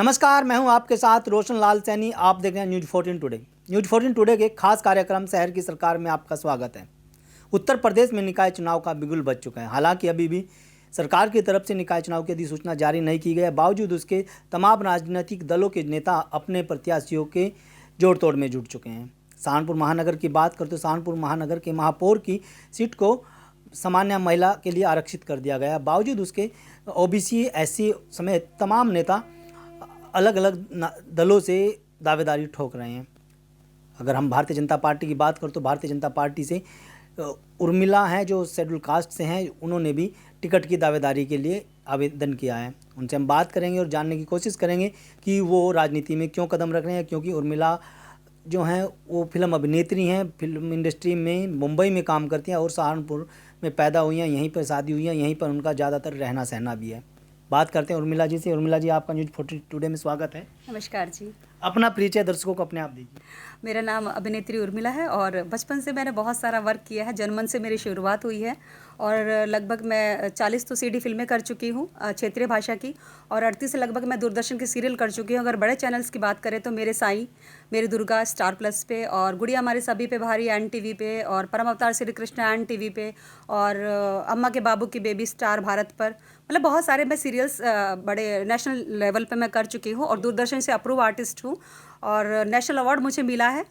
नमस्कार, मैं हूं आपके साथ रोशन लाल सैनी। आप देख रहे हैं न्यूज़ 14 टुडे। न्यूज़ 14 टुडे के खास कार्यक्रम शहर की सरकार में आपका स्वागत है। उत्तर प्रदेश में निकाय चुनाव का बिगुल बज चुका है। हालांकि अभी भी सरकार की तरफ से निकाय चुनाव की अधिसूचना जारी नहीं की गई है। बावजूद उसके तमाम राजनीतिक दलों के नेता अपने प्रत्याशियों के जोड़ तोड़ में जुट चुके हैं। सहारनपुर महानगर की बात करते तो सहारनपुर महानगर के महापौर की सीट को सामान्य महिला के लिए आरक्षित कर दिया गया। बावजूद उसके ओबीसी, एससी समेत तमाम नेता अलग अलग दलों से दावेदारी ठोक रहे हैं। अगर हम भारतीय जनता पार्टी की बात करें तो भारतीय जनता पार्टी से उर्मिला हैं जो शेड्यूल कास्ट से हैं, उन्होंने भी टिकट की दावेदारी के लिए आवेदन किया है। उनसे हम बात करेंगे और जानने की कोशिश करेंगे कि वो राजनीति में क्यों कदम रख रहे हैं। क्योंकि उर्मिला जो हैं वो फिल्म अभिनेत्री हैं, फिल्म इंडस्ट्री में मुंबई में काम करती हैं और सहारनपुर में पैदा हुई हैं, यहीं पर शादी हुई है, यहीं पर उनका ज़्यादातर रहना सहना भी है। बात करते हैं उर्मिला जी से। उर्मिला जी, आपका न्यूज़ 14 टुडे में स्वागत है। नमस्कार जी। अपना परिचय दर्शकों को अपने आप दीजिए। मेरा नाम अभिनेत्री उर्मिला है और बचपन से मैंने बहुत सारा वर्क किया है। जनमन से मेरी शुरुआत हुई है और लगभग मैं 40 तो सीडी फिल्में कर चुकी हूँ क्षेत्रीय भाषा की, और 38 से लगभग मैं दूरदर्शन के सीरियल कर चुकी हूँ। अगर बड़े चैनल्स की बात करें तो मेरे साईं, मेरी दुर्गा स्टार प्लस पे, और गुड़िया हमारे सभी पे भारी एन टीवी पे, और परम अवतार श्री कृष्ण एन टीवी पे, और अम्मा के बाबू की बेबी स्टार भारत पर। मतलब बहुत सारे मैं सीरियल्स बड़े नेशनल लेवल पे मैं कर चुकी हूँ और दूरदर्शन से अप्रूव आर्टिस्ट हूँ और नेशनल अवार्ड मुझे मिला है।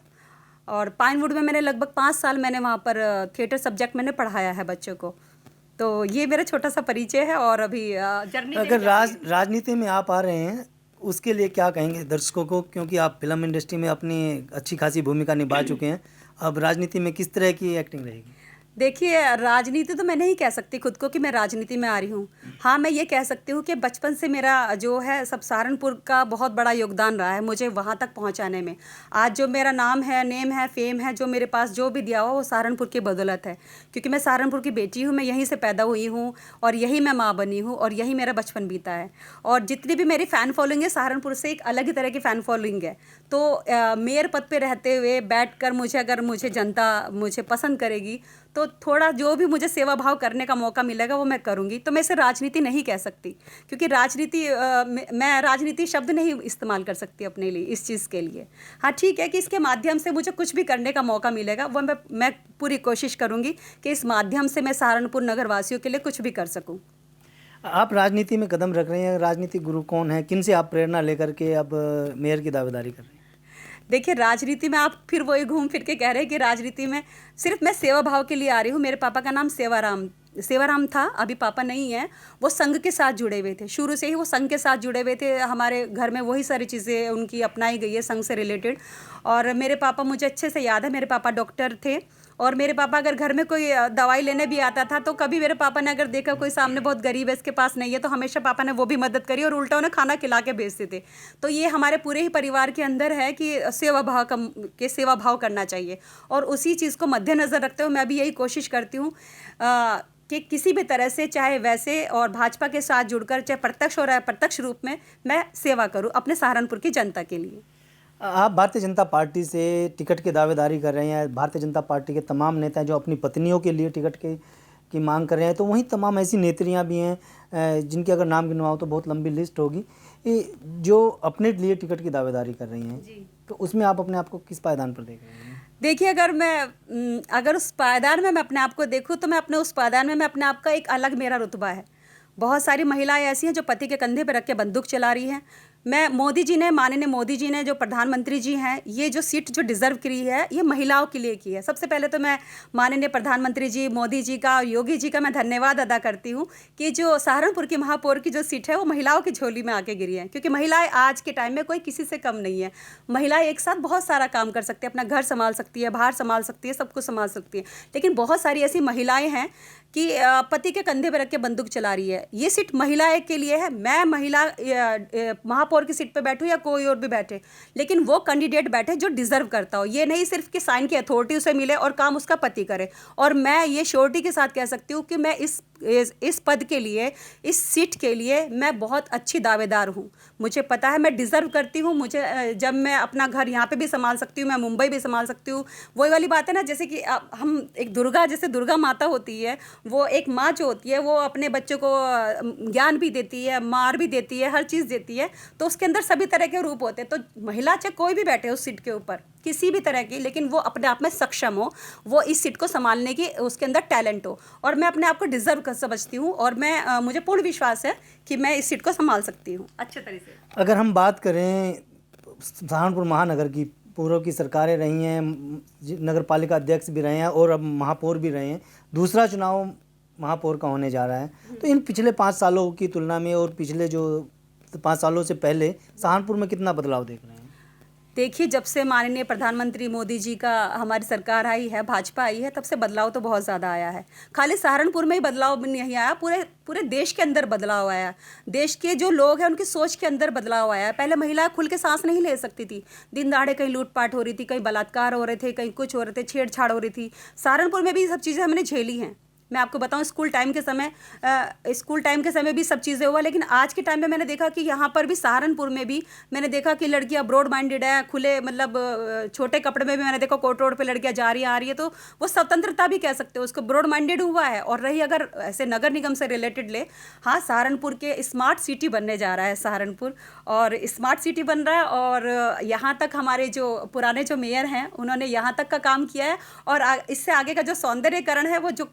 और पाइनवुड में मैंने लगभग 5 साल मैंने वहाँ पर थिएटर सब्जेक्ट मैंने पढ़ाया है बच्चों को। तो ये मेरा छोटा सा परिचय है। और अभी जर्नी अगर राजनीति में आप आ रहे हैं उसके लिए क्या कहेंगे दर्शकों को, क्योंकि आप फिल्म इंडस्ट्री में अपनी अच्छी खासी भूमिका निभा चुके हैं। अब राजनीति में किस तरह की एक्टिंग रहेगी? देखिए, राजनीति तो मैं नहीं कह सकती खुद को कि मैं राजनीति में आ रही हूँ। हाँ, मैं ये कह सकती हूँ कि बचपन से मेरा जो है सब सहारनपुर का बहुत बड़ा योगदान रहा है मुझे वहाँ तक पहुँचाने में। आज जो मेरा नाम है, नेम है, फेम है, जो मेरे पास जो भी दिया हुआ वो सहारनपुर की बदौलत है। क्योंकि मैं सहारनपुर की बेटी हूँ, मैं यहीं से पैदा हुई हूँ और यहीं मैं माँ बनी हूँ और यहीं मेरा बचपन बीता है। और जितनी भी मेरी फ़ैन फॉलोइंग है सहारनपुर से, एक अलग ही तरह की फ़ैन फॉलोइंग है। तो मेयर पद पे रहते हुए बैठ कर अगर मुझे जनता मुझे पसंद करेगी तो थोड़ा जो भी मुझे सेवा भाव करने का मौका मिलेगा वो मैं करूँगी। तो मैं इसे राजनीति नहीं कह सकती, क्योंकि राजनीति मैं राजनीति शब्द नहीं इस्तेमाल कर सकती अपने लिए इस चीज़ के लिए। हाँ, ठीक है कि इसके माध्यम से मुझे कुछ भी करने का मौका मिलेगा, वो मैं पूरी कोशिश करूँगी कि इस माध्यम से मैं सहारनपुर नगर वासियों के लिए कुछ भी कर सकूँ। आप राजनीति में कदम रख रहे हैं, राजनीतिक गुरु कौन है, किन से आप प्रेरणा लेकर के अब मेयर की दावेदारी कर रहे हैं? देखिए, राजनीति में आप फिर वही घूम फिर के कह रहे हैं कि राजनीति में सिर्फ मैं सेवा भाव के लिए आ रही हूँ। मेरे पापा का नाम सेवाराम था, अभी पापा नहीं है। वो संघ के साथ जुड़े हुए थे, शुरू से ही वो संघ के साथ जुड़े हुए थे। हमारे घर में वही सारी चीज़ें उनकी अपनाई गई है संघ से रिलेटेड। और मेरे पापा, मुझे अच्छे से याद है, मेरे पापा डॉक्टर थे। और मेरे पापा अगर घर में कोई दवाई लेने भी आता था तो कभी मेरे पापा ने अगर देखा कोई सामने बहुत गरीब है, इसके पास नहीं है, तो हमेशा पापा ने वो भी मदद करी और उल्टा उन्हें खाना खिला के भेजते थे। तो ये हमारे पूरे ही परिवार के अंदर है कि सेवा भाव करना चाहिए। और उसी चीज़ को मद्देनज़र रखते हुए मैं भी यही कोशिश करती हूँ कि किसी भी तरह से, चाहे वैसे और भाजपा के साथ जुड़कर, चाहे प्रत्यक्ष हो रहा है प्रत्यक्ष रूप में, मैं सेवा करूँ अपने सहारनपुर की जनता के लिए। आप भारतीय जनता पार्टी से टिकट की दावेदारी कर रहे हैं। भारतीय जनता पार्टी के तमाम नेता हैं जो अपनी पत्नियों के लिए टिकट की मांग कर रहे हैं, तो वहीं तमाम ऐसी नेत्रियां भी हैं जिनके अगर नाम गिनवाओ तो बहुत लंबी लिस्ट होगी, जो अपने लिए टिकट की दावेदारी कर रही हैं जी। तो उसमें आप अपने आप को किस पायदान पर देख रहे हैं? देखिए, अगर उस पायदान में मैं अपने आप को देखूँ तो मैं उस पायदान में मैं अपने आप का एक अलग मेरा रुतबा है। बहुत सारी महिलाएं ऐसी हैं जो पति के कंधे पर रख के बंदूक चला रही हैं। माननीय मोदी जी ने, जो प्रधानमंत्री जी हैं, ये जो सीट जो डिज़र्व करी है ये महिलाओं के लिए की है। सबसे पहले तो मैं माननीय प्रधानमंत्री जी, मोदी जी का, योगी जी का मैं धन्यवाद अदा करती हूँ कि जो सहारनपुर की महापौर की जो सीट है वो महिलाओं की झोली में आके गिरी है। क्योंकि महिलाएं आज के टाइम में कोई किसी से कम नहीं है। महिलाएं एक साथ बहुत सारा काम कर सकती है, अपना घर संभाल सकती है, बाहर संभाल सकती है, सब कुछ संभाल सकती है। लेकिन बहुत सारी ऐसी महिलाएँ हैं कि पति के कंधे पर रख के बंदूक चला रही है। ये सीट महिलाएं के लिए है। मैं महिला महापौर की सीट पे बैठूं या कोई और भी बैठे, लेकिन वो कैंडिडेट बैठे जो डिज़र्व करता हो। ये नहीं सिर्फ कि साइन की अथॉरिटी उसे मिले और काम उसका पति करे। और मैं ये श्योरिटी के साथ कह सकती हूँ कि मैं इस इस पद के लिए, इस सीट के लिए मैं बहुत अच्छी दावेदार हूँ। मुझे पता है मैं डिज़र्व करती हूँ। मुझे जब मैं अपना घर यहाँ पे भी संभाल सकती हूँ, मैं मुंबई भी संभाल सकती हूँ। वही वाली बात है ना, जैसे कि हम एक जैसे दुर्गा माता होती है, वो एक माँ जो होती है वो अपने बच्चों को ज्ञान भी देती है, मार भी देती है, हर चीज़ देती है। तो उसके अंदर सभी तरह के रूप होते हैं। तो महिला चाहे कोई भी बैठे उस सीट के ऊपर, किसी भी तरह की, लेकिन वो अपने आप में सक्षम हो, वो इस सीट को संभालने की उसके अंदर टैलेंट हो, और मैं अपने आप को डिज़र्व कर समझती हूँ, और मैं मुझे पूर्ण विश्वास है कि मैं इस सीट को संभाल सकती हूँ अच्छे तरह से। अगर हम बात करें सहारनपुर महानगर की, पूर्व की सरकारें रही हैं, नगर पालिका अध्यक्ष भी रहे हैं और अब महापौर भी रहे हैं, दूसरा चुनाव महापौर का होने जा रहा है, तो इन पिछले 5 सालों की तुलना में और पिछले जो 5 सालों से पहले सहारनपुर में कितना बदलाव देख रहे हैं? देखिए, जब से माननीय प्रधानमंत्री मोदी जी का हमारी सरकार आई है, भाजपा आई है, तब से बदलाव तो बहुत ज़्यादा आया है। खाली सहारनपुर में ही बदलाव नहीं आया, पूरे देश के अंदर बदलाव आया। देश के जो लोग हैं उनकी सोच के अंदर बदलाव आया है। पहले महिलाएं खुल के सांस नहीं ले सकती थी। दिन दहाड़े कहीं लूटपाट हो रही थी, कहीं बलात्कार हो रहे थे, कहीं कुछ हो रहे थे, छेड़छाड़ हो रही थी। सहारनपुर में भी ये सब चीज़ें हमने झेली हैं। मैं आपको बताऊं, स्कूल टाइम के समय भी सब चीज़ें हुआ, लेकिन आज के टाइम में मैंने देखा कि यहाँ पर भी सहारनपुर में भी मैंने देखा कि लड़कियाँ ब्रॉड माइंडेड है, खुले मतलब छोटे कपड़े में भी मैंने देखा कोर्ट रोड पे लड़कियाँ जा रही आ रही है, तो वो स्वतंत्रता भी कह सकते हो उसको, ब्रॉड माइंडेड हुआ है। और रही अगर ऐसे नगर निगम से रिलेटेड ले, हाँ, सहारनपुर के स्मार्ट सिटी बनने जा रहा है सहारनपुर, और स्मार्ट सिटी बन रहा है, और यहाँ तक हमारे जो पुराने जो मेयर हैं उन्होंने यहाँ तक का काम किया है, और इससे आगे का जो सौंदर्यकरण है वो जो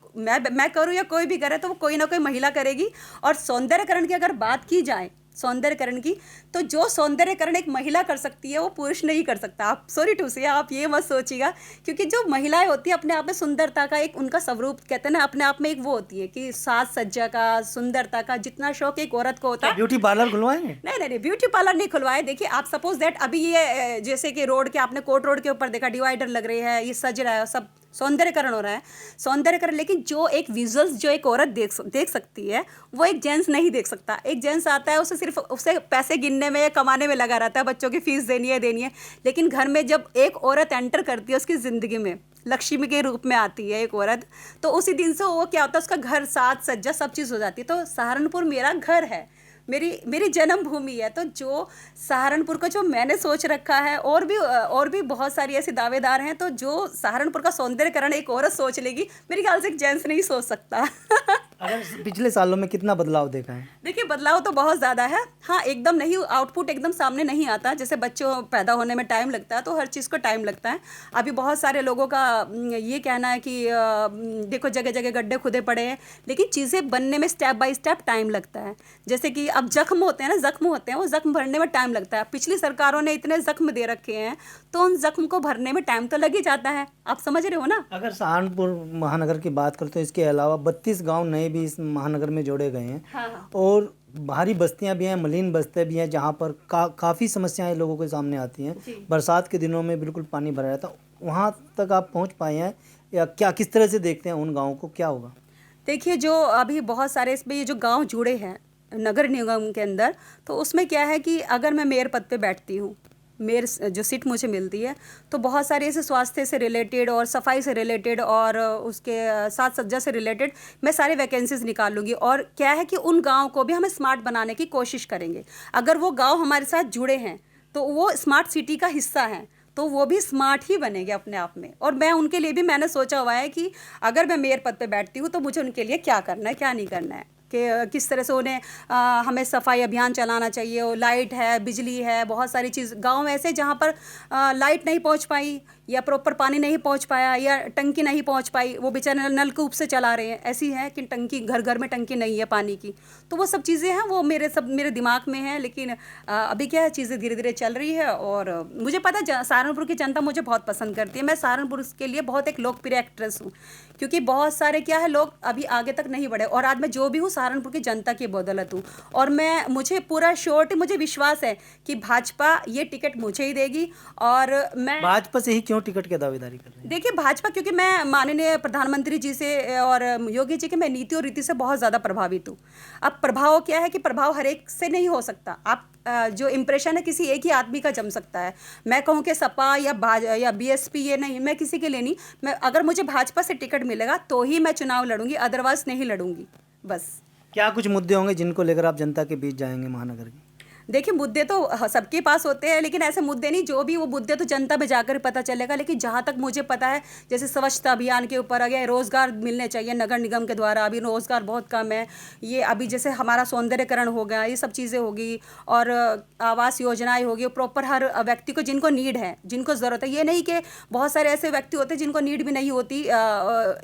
मैं करूँ या कोई भी करे तो वो कोई ना कोई महिला करेगी। और सौंदर्यकरण की अगर बात की जाए, सौंदर्यकरण की, तो जो सौंदर्यकरण एक महिला कर सकती है वो पुरुष नहीं कर सकता। आप सॉरी टू से, आप ये मत सोचिएगा, क्योंकि जो महिलाएं होती है अपने आप में सुंदरता का एक उनका स्वरूप कहते हैं ना, अपने आप में एक वो होती है कि साज सज्जा का, सुंदरता का जितना शौक एक औरत को होता है। ब्यूटी पार्लर खुलवाएंगे? नहीं, ब्यूटी पार्लर नहीं खुलवाए। देखिए, आप सपोज दैट अभी ये जैसे कि रोड के आपने कोर्ट रोड के ऊपर देखा डिवाइडर लग रहे हैं, ये सज रहा है, सब सौंदर्यकरण हो रहा है, सौंदर्यकरण। लेकिन जो एक विजुअल्स जो एक औरत देख सकती है वो एक जेंट्स नहीं देख सकता। एक जेंट्स आता है, उसे पैसे गिनने में या कमाने में लगा रहता है, बच्चों की फीस देनी है। लेकिन घर में जब एक औरत एंटर करती है उसकी ज़िंदगी में, लक्ष्मी के रूप में आती है एक औरत, तो उसी दिन से वो क्या होता है, उसका घर साज सज्जा सब चीज़ हो जाती है। तो सहारनपुर मेरा घर है, मेरी जन्मभूमि है। तो जो सहारनपुर को जो मैंने सोच रखा है, और भी बहुत सारी ऐसी दावेदार हैं, तो जो सहारनपुर का सौंदर्यकरण एक औरत सोच लेगी, मेरे ख्याल से एक जेंट्स नहीं सोच सकता। अगर पिछले सालों में कितना बदलाव देखा है? देखिए, बदलाव तो बहुत ज़्यादा है। हाँ, एकदम नहीं, आउटपुट एकदम सामने नहीं आता। जैसे बच्चों पैदा होने में टाइम लगता है, तो हर चीज़ को टाइम लगता है। अभी बहुत सारे लोगों का ये कहना है कि देखो जगह जगह गड्ढे खुदे पड़े हैं, लेकिन चीज़ें बनने में स्टेप बाय स्टेप टाइम लगता है। जैसे कि अब जख्म होते हैं ना, वो जख्म भरने में टाइम लगता है। पिछली सरकारों ने इतने जख्म दे रखे हैं, तो उन जख्म को भरने में टाइम तो लग ही जाता है। आप समझ रहे हो ना? अगर सहारनपुर महानगर की बात करें तो इसके अलावा 32 गांव नए भी इस महानगर में जोड़े गए हैं। हाँ। और बाहरी बस्तियां भी हैं, मलिन बस्तियां भी हैं, जहां पर काफ़ी समस्याएं लोगों के सामने आती हैं। बरसात के दिनों में बिल्कुल पानी भरा रहता है। वहाँ तक आप पहुँच पाए हैं या क्या, किस तरह से देखते हैं उन गाँवों को, क्या होगा? देखिए, जो अभी बहुत सारे इसमें ये जो गांव जुड़े हैं नगर निगम के अंदर, तो उसमें क्या है कि अगर मैं मेयर पद पे बैठती हूँ, मेयर जो सीट मुझे मिलती है, तो बहुत सारे ऐसे स्वास्थ्य से रिलेटेड और सफाई से रिलेटेड और उसके साज सज्जा से रिलेटेड मैं सारे वैकेंसीज निकाल लूँगी। और क्या है कि उन गाँव को भी हमें स्मार्ट बनाने की कोशिश करेंगे। अगर वो गाँव हमारे साथ जुड़े हैं तो वो स्मार्ट सिटी का हिस्सा हैं, तो वो भी स्मार्ट ही बनेंगे अपने आप में। और मैं उनके लिए भी मैंने सोचा हुआ है कि अगर मैं मेयर पद पे बैठती हूँ तो मुझे उनके लिए क्या करना है, क्या नहीं करना है, कि किस तरह से उन्हें हमें सफाई अभियान चलाना चाहिए। और लाइट है, बिजली है, बहुत सारी चीज़ गांव ऐसे जहां पर लाइट नहीं पहुंच पाई, या प्रॉपर पानी नहीं पहुंच पाया, या टंकी नहीं पहुंच पाई, वो बेचारे नलकूप से चला रहे हैं। ऐसी है कि टंकी घर घर में टंकी नहीं है पानी की। तो वो सब चीज़ें हैं, वो मेरे दिमाग में हैं। लेकिन अभी क्या है, चीज़ें धीरे धीरे चल रही है। और मुझे पता है सहारनपुर की जनता मुझे बहुत पसंद करती है। मैं सहारनपुर के लिए बहुत एक लोकप्रिय एक्ट्रेस हूँ, क्योंकि बहुत सारे क्या है लोग अभी आगे तक नहीं बढ़े। और आज मैं जो भी हूँ सहारनपुर की जनता की बदौलत हूँ। और मुझे पूरा श्योरिटी, मुझे विश्वास है कि भाजपा ये टिकट मुझे ही देगी। और मैं भाजपा से ही क्यों टिकट की दावेदारी कर रहे हैं? देखिए, भाजपा, क्योंकि मैं माननीय प्रधानमंत्री जी से और योगी जी के मैं नीति और रीति से बहुत ज़्यादा प्रभावित हूँ। अब प्रभाव क्या है कि प्रभाव हर एक से नहीं हो सकता। आप जो इम्प्रेशन है किसी एक ही आदमी का जम सकता है। मैं कहूँ कि सपा या बीएसपी, ये नहीं, मैं किसी के लिए नहीं। मैं अगर मुझे भाजपा से टिकट मिलेगा तो ही मैं चुनाव लड़ूंगी, अदरवाइज नहीं लड़ूंगी। बस। क्या कुछ मुद्दे होंगे जिनको लेकर आप जनता के बीच जाएंगे महानगर की? देखिए, मुद्दे तो सबके पास होते हैं, लेकिन ऐसे मुद्दे नहीं, जो भी वो मुद्दे तो जनता में जाकर पता चलेगा। लेकिन जहाँ तक मुझे पता है, जैसे स्वच्छता अभियान के ऊपर आ गया, रोज़गार मिलने चाहिए नगर निगम के द्वारा, अभी रोज़गार बहुत कम है। ये अभी जैसे हमारा सौंदर्यकरण हो गया, ये सब चीज़ें होगी, और आवास योजनाएं होगी, प्रॉपर हर व्यक्ति को जिनको नीड है, जिनको ज़रूरत है। ये नहीं कि बहुत सारे ऐसे व्यक्ति होते हैं जिनको नीड भी नहीं होती,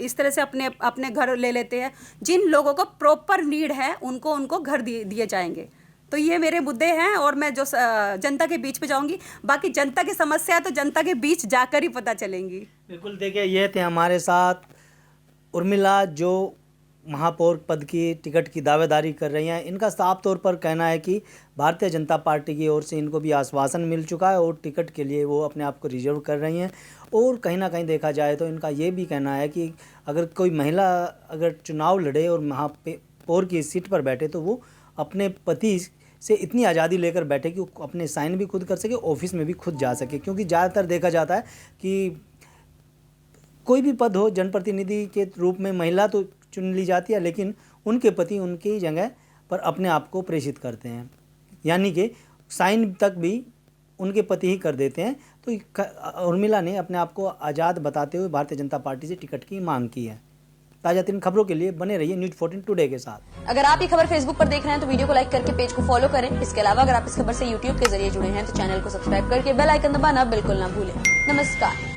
इस तरह से अपने अपने घर ले लेते हैं। जिन लोगों को प्रॉपर नीड है उनको घर दिए जाएंगे। तो ये मेरे मुद्दे हैं, और मैं जो जनता के बीच पे जाऊंगी। बाकी जनता की समस्या तो जनता के बीच जाकर ही पता चलेंगी। बिल्कुल, देखिए ये थे हमारे साथ उर्मिला, जो महापौर पद की टिकट की दावेदारी कर रही हैं। इनका साफ तौर पर कहना है कि भारतीय जनता पार्टी की ओर से इनको भी आश्वासन मिल चुका है और टिकट के लिए वो अपने आप को रिजर्व कर रही हैं। और कहीं ना कहीं देखा जाए तो इनका ये भी कहना है कि अगर कोई महिला अगर चुनाव लड़े और महापौर की सीट पर बैठे तो वो अपने पति से इतनी आज़ादी लेकर बैठे कि वो अपने साइन भी खुद कर सके, ऑफिस में भी खुद जा सके। क्योंकि ज़्यादातर देखा जाता है कि कोई भी पद हो, जनप्रतिनिधि के रूप में महिला तो चुन ली जाती है, लेकिन उनके पति उनकी जगह पर अपने आप को प्रेषित करते हैं, यानी कि साइन तक भी उनके पति ही कर देते हैं। तो उर्मिला ने अपने आप को आज़ाद बताते हुए भारतीय जनता पार्टी से टिकट की मांग की है। ताज़ा तीन खबरों के लिए बने रहिए न्यूज़ 14 टुडे के साथ। अगर आप ये खबर फेसबुक पर देख रहे हैं तो वीडियो को लाइक करके पेज को फॉलो करें। इसके अलावा अगर आप इस खबर से यूट्यूब के जरिए जुड़े हैं तो चैनल को सब्सक्राइब करके बेल आइकन दबाना बिल्कुल ना भूलें। नमस्कार।